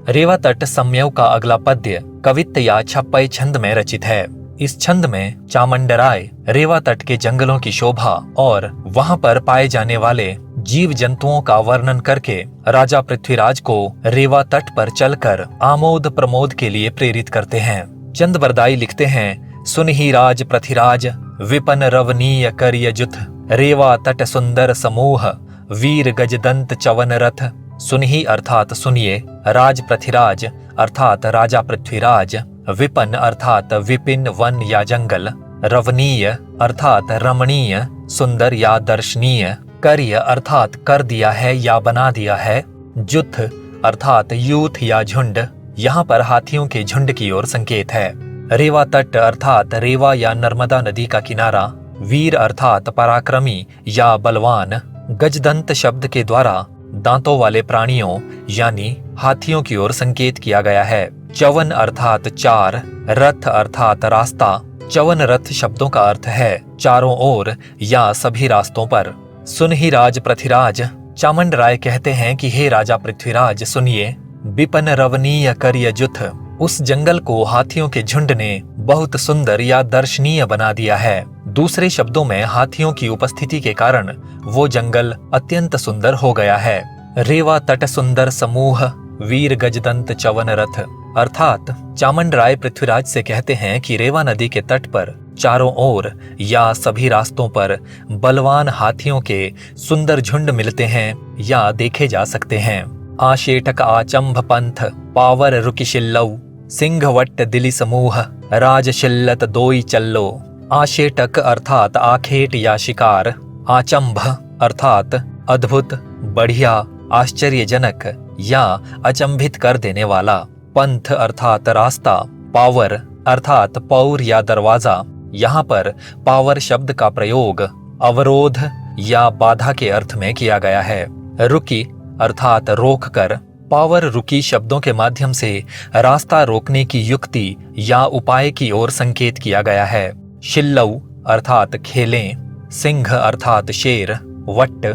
रेवा तट सम्यव का अगला पद्य कवित्त या छप्पय छंद में रचित है। इस छंद में चामंडराय रेवा तट के जंगलों की शोभा और वहां पर पाए जाने वाले जीव जंतुओं का वर्णन करके राजा पृथ्वीराज को रेवा तट पर चलकर आमोद प्रमोद के लिए प्रेरित करते हैं। चंद बरदाई लिखते हैं, सुनहि राज पृथ्वीराज विपन रवनीय करिय जुथ, रेवा तट सुंदर समूह वीर गजदंत चवन रथ। सुनहि अर्थात सुनिए, राज पृथ्वीराज अर्थात राजा पृथ्वीराज, विपन अर्थात विपिन वन या जंगल, रवनीय अर्थात रमणीय सुंदर या दर्शनीय, कर्य अर्थात कर दिया है या बना दिया है, जुथ अर्थात यूथ या झुंड। यहाँ पर हाथियों के झुंड की ओर संकेत है। रेवा तट अर्थात रेवा या नर्मदा नदी का किनारा, वीर अर्थात पराक्रमी या बलवान, गजदंत शब्द के द्वारा दांतों वाले प्राणियों यानी हाथियों की ओर संकेत किया गया है। चवन अर्थात चार, रथ अर्थात रास्ता। चवन रथ शब्दों का अर्थ है चारों ओर या सभी रास्तों पर। सुनहि राज पृथ्वीराज, चामंडराय कहते हैं कि हे राजा पृथ्वीराज सुनिए, विपन रवनीय करिय जुथ, उस जंगल को हाथियों के झुंड ने बहुत सुंदर या दर्शनीय बना दिया है। दूसरे शब्दों में हाथियों की उपस्थिति के कारण वो जंगल अत्यंत सुंदर हो गया है। रेवा तट सुंदर समूह वीर गजदंत चवन रथ, अर्थात चामंडराय पृथ्वीराज से कहते हैं कि रेवा नदी के तट पर चारों ओर या सभी रास्तों पर बलवान हाथियों के सुंदर झुंड मिलते हैं या देखे जा सकते हैं। आशेटक आचंभ पंथ पावर रुकिशिल्लऊ, सिंहवट्ट दिली समूह राज शिल्लत दोई चल्लो। आशेटक अर्थात आखेट या शिकार, आचंभ अर्थात अद्भुत, बढ़िया, आश्चर्यजनक या अचंभित कर देने वाला, पंथ अर्थात रास्ता, पावर अर्थात पौर या दरवाजा। यहाँ पर पावर शब्द का प्रयोग अवरोध या बाधा के अर्थ में किया गया है। रुकी अर्थात रोक कर, पावर रुकी शब्दों के माध्यम से रास्ता रोकने की युक्ति या उपाय की ओर संकेत किया गया है। शिल्लऊ अर्थात खेलें, सिंह अर्थात शेर, वट्ट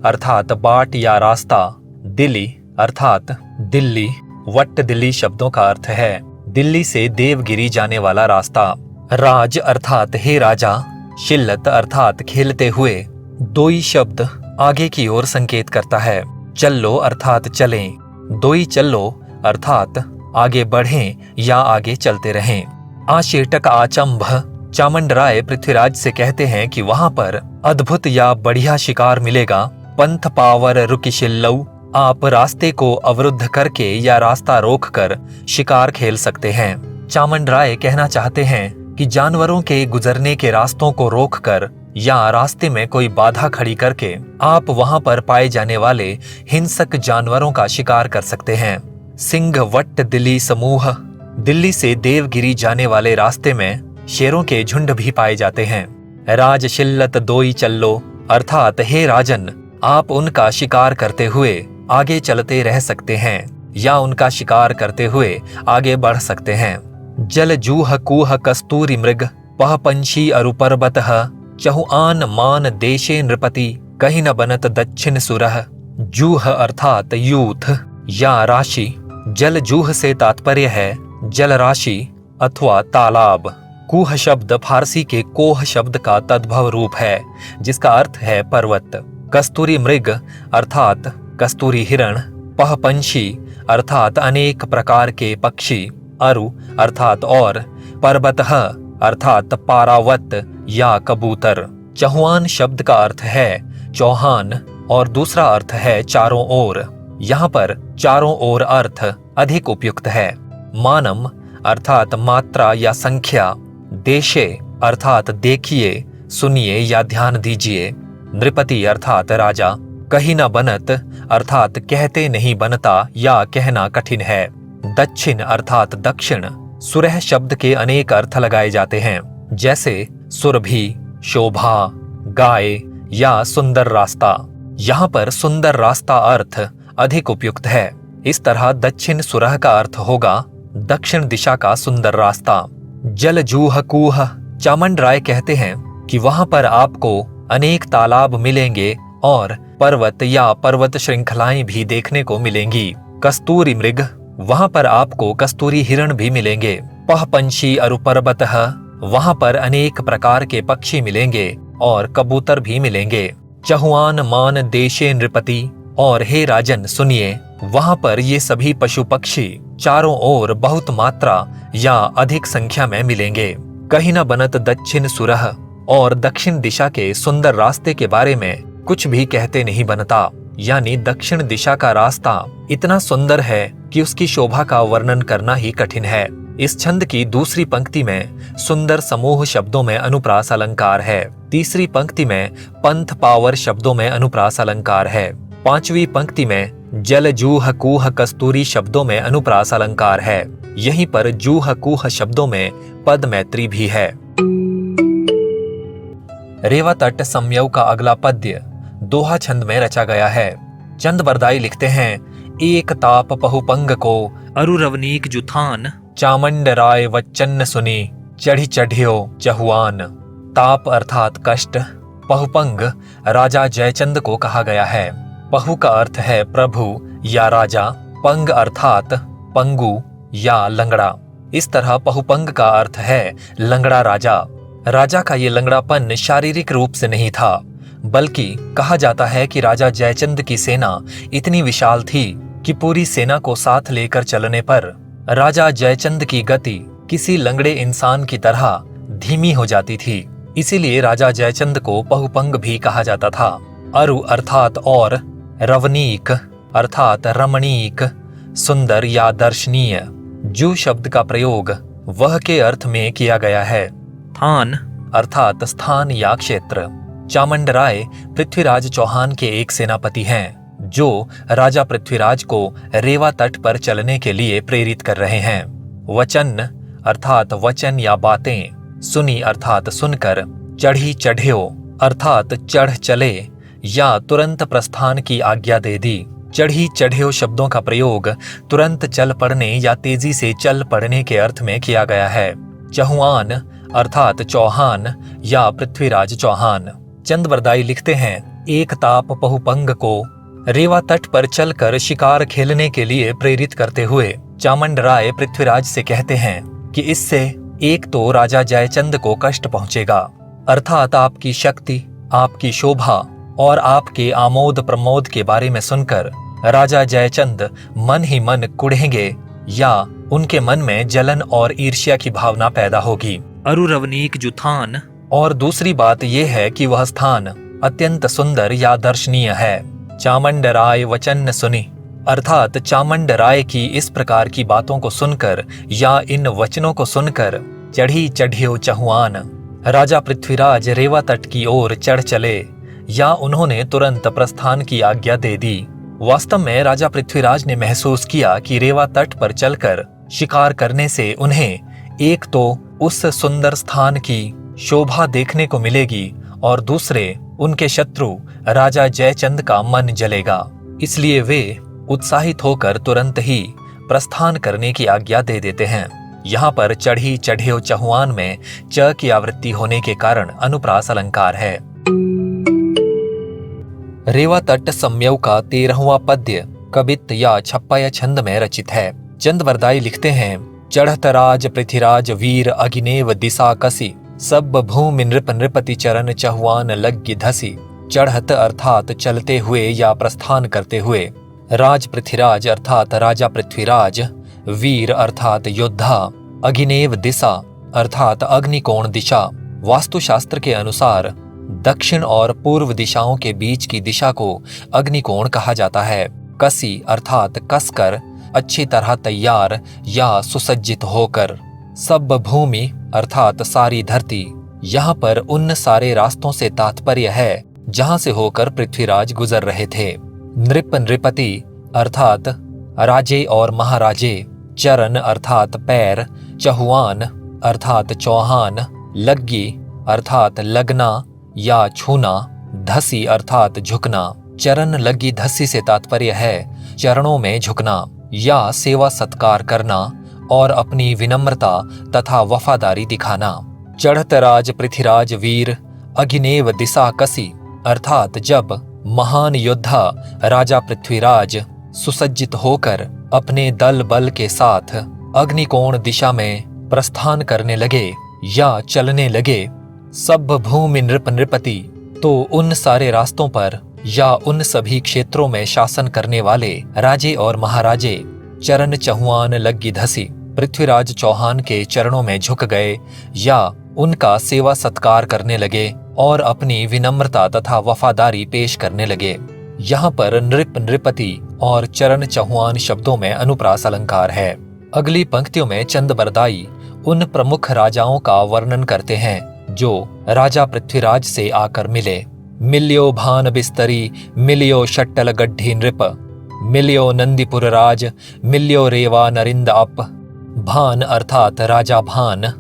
अर्थात बाट या रास्ता, दिल्ली अर्थात दिल्ली। वट्ट दिल्ली शब्दों का अर्थ है दिल्ली से देवगिरी जाने वाला रास्ता। राज अर्थात हे राजा, शिल्लत अर्थात खेलते हुए। दोई शब्द आगे की ओर संकेत करता है। चल्लो अर्थात चलें, दोई चल्लो अर्थात आगे बढ़ें या आगे चलते रहें। आशेटक आचंभ, चामंडराय पृथ्वीराज से कहते हैं कि वहां पर अद्भुत या बढ़िया शिकार मिलेगा। पंथ पावर रुकिशिल्लऊ, आप रास्ते को अवरुद्ध करके या रास्ता रोककर शिकार खेल सकते हैं। चामंडराय कहना चाहते हैं कि जानवरों के गुजरने के रास्तों को रोककर या रास्ते में कोई बाधा खड़ी करके आप वहां पर पाए जाने वाले हिंसक जानवरों का शिकार कर सकते हैं। सिंह वट्ट दिल्ली समूह, दिल्ली से देवगिरी जाने वाले रास्ते में शेरों के झुंड भी पाए जाते हैं। राज शिल्लत दोई चल्लो, अर्थात हे राजन, आप उनका शिकार करते हुए आगे चलते रह सकते हैं या उनका शिकार करते हुए आगे बढ़ सकते हैं। जल जूह कूह कस्तूरी मृग, पह पंछी अरु पर्वतः, चहुआन मान देशे नृपति, कहीं न बनत दक्षिण सुरह। जूह अर्थात यूथ या राशि। जल जूह से तात्पर्य है जल राशि अथवा तालाब। कूह शब्द फारसी के कोह शब्द का तद्भव रूप है जिसका अर्थ है पर्वत। कस्तूरी मृग अर्थात कस्तूरी हिरण, पह पंछी अर्थात अनेक प्रकार के पक्षी, अरु अर्थात और, पर्वतः अर्थात पारावत या कबूतर। चहुआन शब्द का अर्थ है चौहान और दूसरा अर्थ है चारों ओर। यहाँ पर चारों ओर अर्थ अधिक उपयुक्त है। मानम अर्थात मात्रा या संख्या, देशे अर्थात देखिए, सुनिए या ध्यान दीजिए, नृपति अर्थात राजा, कहीं न बनत अर्थात कहते नहीं बनता या कहना कठिन है, दक्षिण अर्थात दक्षिण। सुरह शब्द के अनेक अर्थ लगाए जाते हैं जैसे सुरभि, शोभा, गाय या सुंदर रास्ता। यहाँ पर सुंदर रास्ता अर्थ अधिक उपयुक्त है। इस तरह दक्षिण सुरह का अर्थ होगा दक्षिण दिशा का सुंदर रास्ता। जल जूह कूह, चामंडराय कहते हैं कि वहां पर आपको अनेक तालाब मिलेंगे और पर्वत या पर्वत श्रृंखलाएं भी देखने को मिलेंगी। कस्तूरी मृग वहां पर आपको कस्तूरी हिरण भी मिलेंगे। पह पंछी अरु पर्वतः, वहां पर अनेक प्रकार के पक्षी मिलेंगे और कबूतर भी मिलेंगे। चहुआन मान देशे नृपति, और हे राजन सुनिए, वहां पर ये सभी पशु पक्षी चारों ओर बहुत मात्रा या अधिक संख्या में मिलेंगे। कहीं न बनत दक्षिण सुरह, और दक्षिण दिशा के सुंदर रास्ते के बारे में कुछ भी कहते नहीं बनता, यानी दक्षिण दिशा का रास्ता इतना सुंदर है कि उसकी शोभा का वर्णन करना ही कठिन है। इस छंद की दूसरी पंक्ति में सुंदर समूह शब्दों में अनुप्रास अलंकार है। तीसरी पंक्ति में पंथ पावर शब्दों में अनुप्रास अलंकार है। पांचवी पंक्ति में जल जूह कूह कस्तूरी शब्दों में अनुप्रास अलंकार है। यहीं पर जूह कूह शब्दों में पद मैत्री भी है। रेवा तट सम्यव का अगला पद्य दोहा छंद में रचा गया है। चंद बरदाई लिखते हैं, एक ताप पहुपंग को अरु रवनीक जुथान, चामंड राय वचन सुनी चढ़ी चढ़ियो चहुआन। ताप अर्थात कष्ट, पहुपंग राजा जयचंद को कहा गया है। पहु का अर्थ है प्रभु या राजा, पंग अर्थात पंगु या लंगड़ा। इस तरह पहुपंग का अर्थ है लंगड़ा राजा। राजा का ये लंगड़ापन शारीरिक रूप से नहीं था, बल्कि कहा जाता है कि राजा जयचंद की सेना इतनी विशाल थी कि पूरी सेना को साथ लेकर चलने पर राजा जयचंद की गति किसी लंगड़े इंसान की तरह धीमी हो जाती थी। इसीलिए राजा जयचंद को पहुपंग भी कहा जाता था। अरु अर्थात और, रवनीक अर्थात रमणीक, सुंदर या दर्शनीय। जू शब्द का प्रयोग वह के अर्थ में किया गया है। थान अर्थात स्थान या क्षेत्र। चामंडराय पृथ्वीराज चौहान के एक सेनापति हैं, जो राजा पृथ्वीराज को रेवा तट पर चलने के लिए प्रेरित कर रहे हैं। वचन अर्थात वचन या बातें, सुनी अर्थात सुनकर, चढ़ी चढ़ियो अर्थात चढ़ चले या तुरंत प्रस्थान की आज्ञा दे दी। चढ़ी चढ़ियो शब्दों का प्रयोग तुरंत चल पड़ने या तेजी से चल पड़ने के अर्थ में किया गया है। चहुआन अर्थात चौहान या पृथ्वीराज चौहान। चंद बरदाई लिखते हैं, एक ताप पहुपंग को रेवा तट पर चलकर शिकार खेलने के लिए प्रेरित करते हुए चामंड राय पृथ्वीराज से कहते हैं कि इससे एक तो राजा जयचंद को कष्ट पहुंचेगा, अर्थात आपकी शक्ति, आपकी शोभा और आपके आमोद प्रमोद के बारे में सुनकर राजा जयचंद मन ही मन कुढ़ेंगे या उनके मन में जलन और ईर्ष्या की भावना पैदा होगी। अरु रवनीक जुथान, और दूसरी बात यह है कि वह स्थान अत्यंत सुंदर या दर्शनीय है। चामंड राय वचन सुनी, अर्थात चामंड राय की इस प्रकार की बातों को सुनकर या इन वचनों को सुनकर चढ़ी चढ़ियो चहुआन, राजा पृथ्वीराज रेवा तट की ओर चढ़ चले या उन्होंने तुरंत प्रस्थान की आज्ञा दे दी। वास्तव में राजा पृथ्वीराज ने महसूस किया कि रेवा तट पर चलकर शिकार करने से उन्हें एक तो उस सुंदर स्थान की शोभा देखने को मिलेगी और दूसरे उनके शत्रु राजा जयचंद का मन जलेगा। इसलिए वे उत्साहित होकर तुरंत ही प्रस्थान करने की आज्ञा दे देते हैं। यहाँ पर चढ़ी चढ़ियो चहुआन में च की आवृत्ति होने के कारण अनुप्रास अलंकार है। रेवा तट सम्यव का 13वां पद्य कवित्त या छप्पय छंद में रचित है। चंद वरदाई लिखते हैं, चढ़त राज पृथ्वीराज वीर अगिनेव दिशा कसी, सब भूमि नृप नृपति चरण चहुआन लग्गी धसी। चढ़त अर्थात चलते हुए या प्रस्थान करते हुए, राज पृथ्वीराज अर्थात राजा पृथ्वीराज, वीर अर्थात योद्धा, अग्निनेव दिशा अर्थात अग्निकोण दिशा। वास्तुशास्त्र के अनुसार दक्षिण और पूर्व दिशाओं के बीच की दिशा को अग्निकोण कहा जाता है। कसी अर्थात कसकर, अच्छी तरह तैयार या सुसज्जित होकर। सब भूमि अर्थात सारी धरती। यहाँ पर उन सारे रास्तों से तात्पर्य है जहाँ से होकर पृथ्वीराज गुजर रहे थे। नृप नृपति अर्थात राजे और महाराजे, चरण अर्थात पैर, चहुआन अर्थात चौहान, लग्गी अर्थात लगना या छूना, धसी अर्थात झुकना। चरण लग्गी धसी से तात्पर्य है चरणों में झुकना या सेवा सत्कार करना और अपनी विनम्रता तथा वफादारी दिखाना। चढ़त राज पृथ्वीराज वीर अग्निनेव दिशा कसी अर्थात जब महान योद्धा राजा पृथ्वीराज सुसज्जित होकर अपने दल बल के साथ अग्निकोण दिशा में प्रस्थान करने लगे या चलने लगे। सब भूमि नृप नृपति, तो उन सारे रास्तों पर या उन सभी क्षेत्रों में शासन करने वाले राजे और महाराजे चरण चहुआन लग्गी धसी, पृथ्वीराज चौहान के चरणों में झुक गए या उनका सेवा सत्कार करने लगे और अपनी विनम्रता तथा वफादारी पेश करने लगे। यहाँ पर नृप नृपति और चरण चहुआन शब्दों में अनुप्रास अलंकार है। अगली पंक्तियों में चंद बरदाई उन प्रमुख राजाओं का वर्णन करते हैं जो राजा पृथ्वीराज से आकर मिले। मिल्यो भान बिस्तरी, मिलियो शट्टल गड्ढी नृप, मिलियो नंदीपुर राज, मिलियो रेवा नरिंद अप। भान अर्थात राजा भान,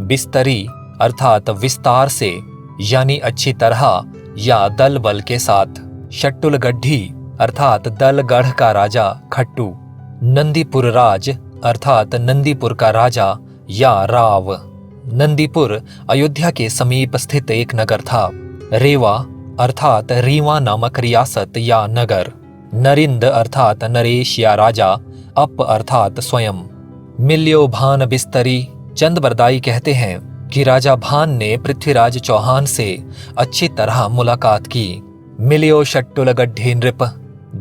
बिस्तरी अर्थात विस्तार से यानी अच्छी तरह या दल बल के साथ, शट्टुल गड्ढी अर्थात दल गढ़ का राजा खट्टू, नंदीपुर राज अर्थात नंदीपुर का राजा या राव। नंदीपुर अयोध्या के समीप स्थित एक नगर था। रेवा अर्थात रीवा नामक रियासत या नगर। नरिंद अर्थात नरेश या राजा। अप अर्थात स्वयं। मिल्यो भान बिस्तरी, चंद बरदाई कहते हैं कि राजा भान ने पृथ्वीराज चौहान से अच्छी तरह मुलाकात की। मिलियो शट्टुल गड्ढी नृप,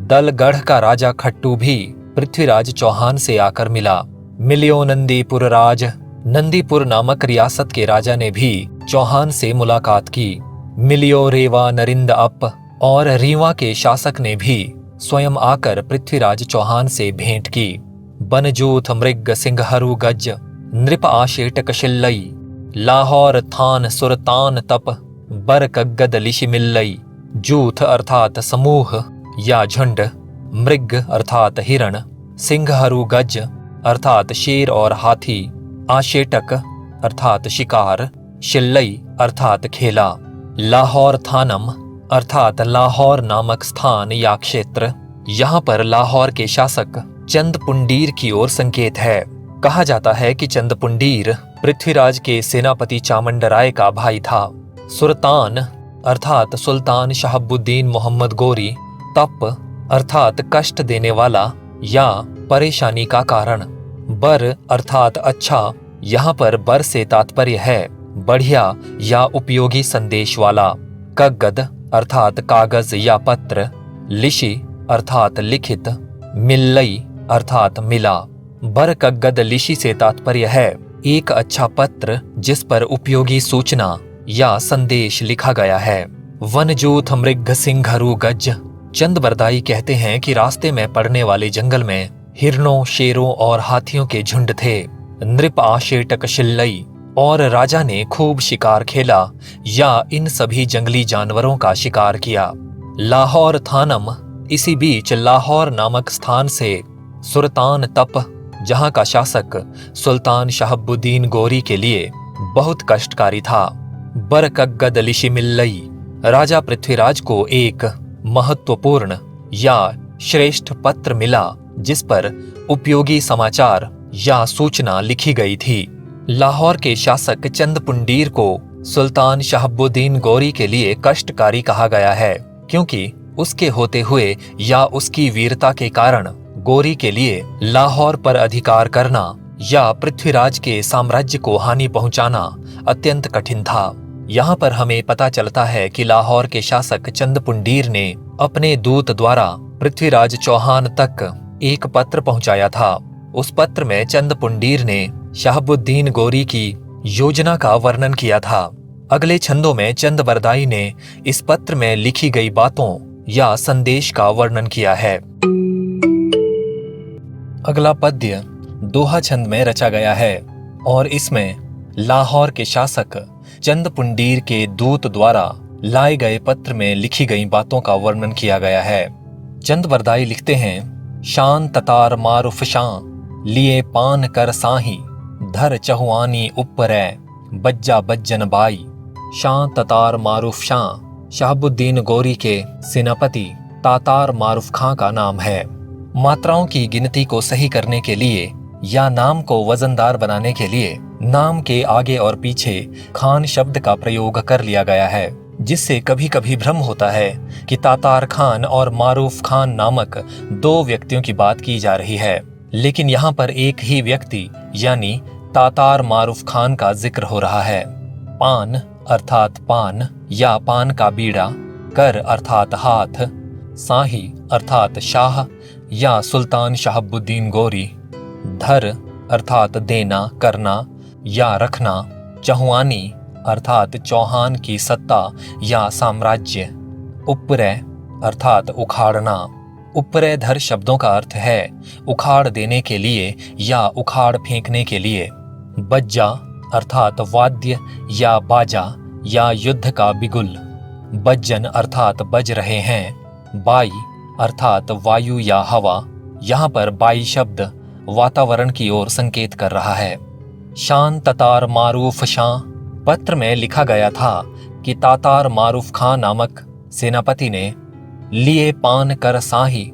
दलगढ़ का राजा खट्टू भी पृथ्वीराज चौहान से आकर मिला। मिलियो नंदीपुर राज, नंदीपुर नामक रियासत के राजा ने भी चौहान से मुलाकात की। मिलियो रेवा नरिंद अप, और रीवा के शासक ने भी स्वयं आकर पृथ्वीराज चौहान से भेंट की। बनजूथ मृग सिंहरु गज, नृप आशेटक शिल्लई, लाहौर थान सुरतान तप, बर कग्गद लिशि मिल्लई। जूथ अर्थात समूह या झुंड, मृग अर्थात हिरण, सिंहरु गज अर्थात शेर और हाथी, आशेटक अर्थात शिकार, शिल्लई अर्थात खेला, लाहौर थानम अर्थात लाहौर नामक स्थान या क्षेत्र। यहाँ पर लाहौर के शासक चंदपुंडीर की ओर संकेत है। कहा जाता है कि चंदपुंडीर पृथ्वीराज के सेनापति चामुंडराय का भाई था। सुल्तान अर्थात सुल्तान शहाबुद्दीन मोहम्मद गोरी, तप अर्थात कष्ट देने वाला या परेशानी का कारण, बर अर्थात अच्छा, यहाँ पर बर से तात्पर्य है बढ़िया या उपयोगी संदेश वाला, कग्गद अर्थात कागज या पत्र, लिशि अर्थात लिखित, मिल्लई अर्थात मिला। बर कग्गद लिशि से तात्पर्य है एक अच्छा पत्र जिस पर उपयोगी सूचना या संदेश लिखा गया है। वनजूथ मृग सिंहरु गज, चंद बरदाई कहते हैं कि रास्ते में पड़ने वाले जंगल में हिरणों, शेरों और हाथियों के झुंड थे। नृप आशेटक शिल्लई, और राजा ने खूब शिकार खेला या इन सभी जंगली जानवरों का शिकार किया। लाहौर थानम, इसी बीच लाहौर नामक स्थान से सुल्तान तप, जहां का शासक सुल्तान शहाबुद्दीन गोरी के लिए बहुत कष्टकारी था। बर कग्गद लिशि मिल्लई, राजा पृथ्वीराज को एक महत्वपूर्ण या श्रेष्ठ पत्र मिला जिस पर उपयोगी समाचार या सूचना लिखी गई थी। लाहौर के शासक चंदपुंडीर को सुल्तान शहाबुद्दीन गोरी के लिए कष्टकारी कहा गया है क्योंकि उसके होते हुए या उसकी वीरता के कारण गोरी के लिए लाहौर पर अधिकार करना या पृथ्वीराज के साम्राज्य को हानि पहुंचाना अत्यंत कठिन था। यहाँ पर हमें पता चलता है कि लाहौर के शासक चंदपुंडीर ने अपने दूत द्वारा पृथ्वीराज चौहान तक एक पत्र पहुंचाया था। उस पत्र में चंदपुंडीर ने शहाबुद्दीन गोरी की योजना का वर्णन किया था। अगले छंदों में चंद बरदाई ने इस पत्र में लिखी गई बातों या संदेश का वर्णन किया है। अगला पद्य दोहा छंद में रचा गया है और इसमें लाहौर के शासक चंदपुंडीर के दूत द्वारा लाए गए पत्र में लिखी गई बातों का वर्णन किया गया है। चंद बरदाई लिखते हैं, शान ततार मारुफ शां, लिए पान कर साही, धर चहुआनी ऊपरै, बज्जा बज्जन बाई। शां ततार मारूफ शां शहाबुद्दीन गोरी के सेनापति तातार मारूफ खां का नाम है। मात्राओं की गिनती को सही करने के लिए या नाम को वजनदार बनाने के लिए नाम के आगे और पीछे खान शब्द का प्रयोग कर लिया गया है, जिससे कभी कभी भ्रम होता है कि तातार खान और मारूफ खान नामक दो व्यक्तियों की बात की जा रही है। लेकिन यहाँ पर एक ही व्यक्ति यानी तातार मारूफ खान का जिक्र हो रहा है। पान अर्थात पान या पान का बीड़ा, कर अर्थात हाथ, शाही अर्थात शाह या सुल्तान शहाबुद्दीन गोरी, धर अर्थात देना, करना या रखना, चहुआनी अर्थात चौहान की सत्ता या साम्राज्य, उपरे अर्थात उखाड़ना। उपरे धर शब्दों का अर्थ है उखाड़ देने के लिए या उखाड़ फेंकने के लिए। बज्जा अर्थात वाद्य या बाजा या युद्ध का बिगुल, बज्जन अर्थात बज रहे हैं। बाई अर्थात वायु या हवा, यहाँ पर बाई शब्द वातावरण की ओर संकेत कर रहा है। शान ततार मारूफ शां, पत्र में लिखा गया था कि तातार मारूफ खां नामक सेनापति ने लिए पान कर शाही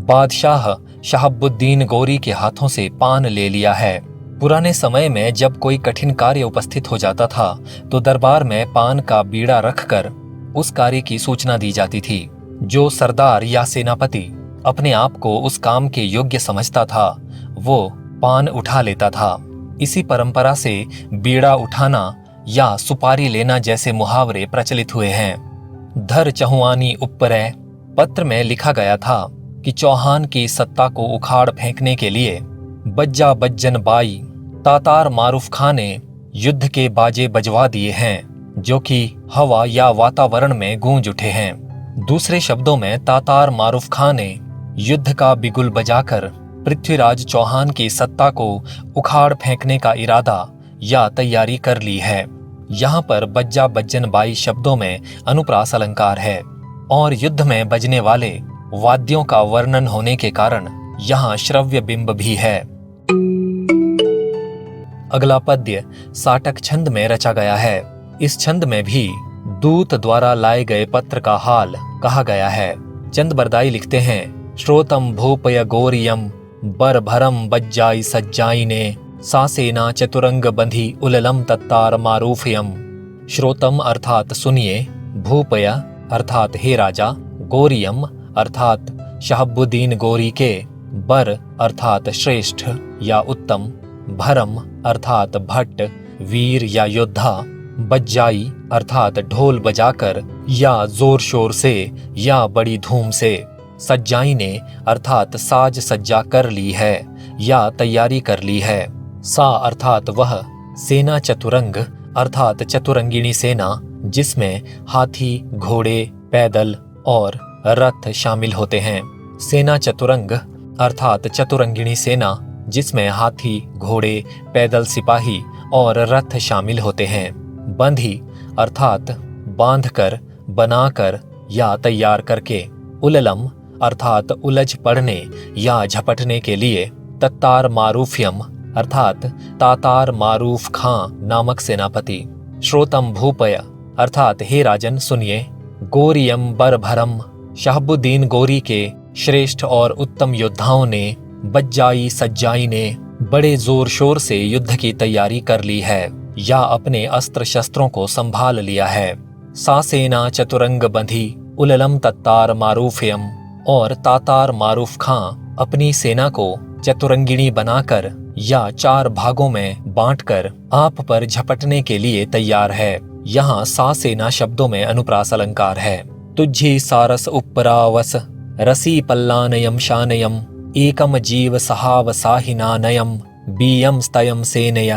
बादशाह शहाबुद्दीन गोरी के हाथों से पान ले लिया है। पुराने समय में जब कोई कठिन कार्य उपस्थित हो जाता था तो दरबार में पान का बीड़ा रखकर उस कार्य की सूचना दी जाती थी। जो सरदार या सेनापति अपने आप को उस काम के योग्य समझता था वो पान उठा लेता था। इसी परंपरा से बीड़ा उठाना या सुपारी लेना जैसे मुहावरे प्रचलित हुए हैं। धर चहुआनी उपरे, पत्र में लिखा गया था कि चौहान की सत्ता को उखाड़ फेंकने के लिए बज्जा बज्जन बाई तातार मारूफ खां ने युद्ध के बाजे बजवा दिए हैं जो कि हवा या वातावरण में गूंज उठे हैं। दूसरे शब्दों में तातार मारूफ खां ने युद्ध का बिगुल बजाकर पृथ्वीराज चौहान की सत्ता को उखाड़ फेंकने का इरादा या तैयारी कर ली है। यहाँ पर बज्जा बज्जन बाई शब्दों में अनुप्रास अलंकार है और युद्ध में बजने वाले वाद्यों का वर्णन होने के कारण यहाँ श्रव्य बिंब भी है। अगला पद्य साटक छंद में रचा गया है। इस छंद में भी दूत द्वारा लाए गए पत्र का हाल कहा गया है। चंद बरदाई लिखते हैं, श्रोतम भूपय गोरियम बर भरम बज्जाई सज्जाई ने सासेना चतुरंग बंधी उललम तत्तार मारूफयम। श्रोतम अर्थात सुनिए, भूपय अर्थात हे राजा, गोरियम अर्थात शहाबुद्दीन गोरी के, बर अर्थात श्रेष्ठ या उत्तम, भरम अर्थात भट्ट वीर या योद्धा, बज्जाई अर्थात ढोल बजाकर या जोर शोर से या बड़ी धूम से, सज्जाई ने अर्थात साज सज्जा कर ली है या तैयारी कर ली है, सा अर्थात वह, सेना चतुरंग अर्थात चतुरंगिणी सेना जिसमें हाथी, घोड़े, पैदल और रथ शामिल होते हैं। सेना चतुरंग अर्थात चतुरंगिणी सेना जिसमें हाथी, घोड़े, पैदल सिपाही और रथ शामिल होते हैं। बंधी अर्थात बांधकर, बनाकर या तैयार करके। उललम अर्थात उलझ पड़ने या झपटने के लिए। तत्तार मारूफयम अर्थात तातार मारूफ खां नामक सेनापति। श्रोतम भूपय अर्थात हे राजन सुनिए। गोरियम बर भरम, शहाबुद्दीन गोरी के श्रेष्ठ और उत्तम योद्धाओं ने, बज्जाई सज्जाई ने बड़े जोर शोर से युद्ध की तैयारी कर ली है या अपने अस्त्र शस्त्रों को संभाल लिया है। सासेना चतुरंग बंधी उललम तत्तार मारूफयम, और तातार मारूफ खां अपनी सेना को चतुरंगिणी बनाकर या 4 भागों में बांटकर आप पर झपटने के लिए तैयार है। यहाँ सा सेना शब्दों में अनुप्रास अलंकार है। तुझी सारस उपरावस रसी पल्लानयम शानयम, एकम जीव सहाव साहिनानयम बीयम स्तयम सेनय।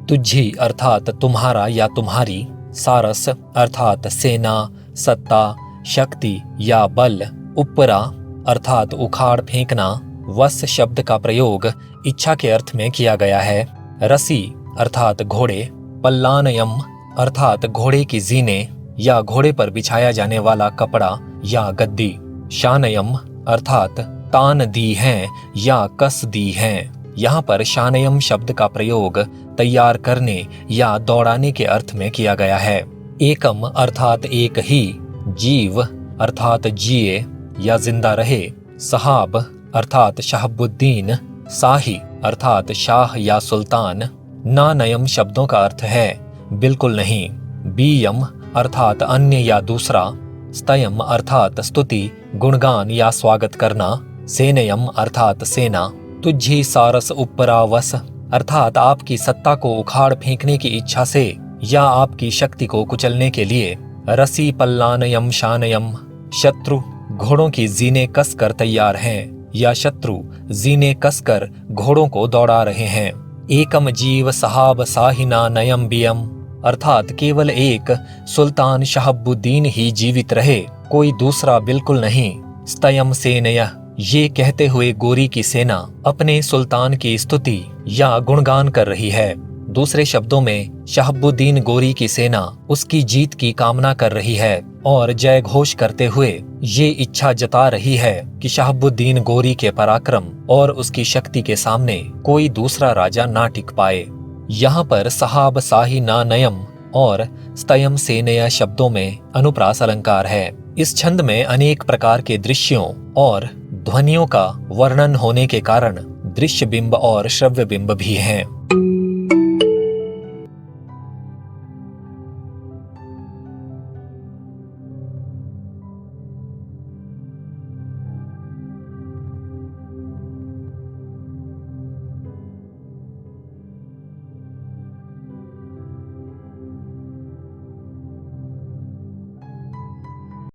तुझी अर्थात तुम्हारा या तुम्हारी, सारस अर्थात सेना, सत्ता, शक्ति या बल, उपरा अर्थात उखाड़ फेंकना। वस शब्द का प्रयोग इच्छा के अर्थ में किया गया है। रसी अर्थात घोड़े, पल्लानयम अर्थात घोड़े की जीने या घोड़े पर बिछाया जाने वाला कपड़ा या गद्दी। शानयम अर्थात तान दी हैं या कस दी हैं। यहाँ पर शानयम शब्द का प्रयोग तैयार करने या दौड़ाने के अर्थ में किया गया है। एकम अर्थात एक ही, जीव अर्थात जिए या जिंदा रहे, सहाब अर्थात शहाबुद्दीन, शाही अर्थात शाह या सुल्तान। नानयम शब्दों का अर्थ है बिल्कुल नहीं। बीयम अर्थात अन्य या दूसरा। स्तयम अर्थात स्तुति, गुणगान या स्वागत करना। सेनयम अर्थात सेना। तुझी सारस उपरावस, अर्थात आपकी सत्ता को उखाड़ फेंकने की इच्छा से या आपकी शक्ति को कुचलने के लिए। रसी पल्लानयम शानयम, शत्रु घोड़ों की जीने कसकर तैयार हैं या शत्रु जीने कसकर घोड़ों को दौड़ा रहे हैं। एकम जीव सहाब साहिना नयम बियम, अर्थात केवल एक सुल्तान शहाबुद्दीन ही जीवित रहे, कोई दूसरा बिल्कुल नहीं। स्तयम सेनयः, ये कहते हुए गोरी की सेना अपने सुल्तान की स्तुति या गुणगान कर रही है। दूसरे शब्दों में शहाबुद्दीन गोरी की सेना उसकी जीत की कामना कर रही है और जय घोष करते हुए ये इच्छा जता रही है कि शहाबुद्दीन गोरी के पराक्रम और उसकी शक्ति के सामने कोई दूसरा राजा ना टिक पाए। यहाँ पर सहाब साही ना नयम और स्तयम सेनया शब्दों में अनुप्रास अलंकार है। इस छंद में अनेक प्रकार के दृश्यों और ध्वनियों का वर्णन होने के कारण दृश्य बिंब और श्रव्य बिंब भी हैं।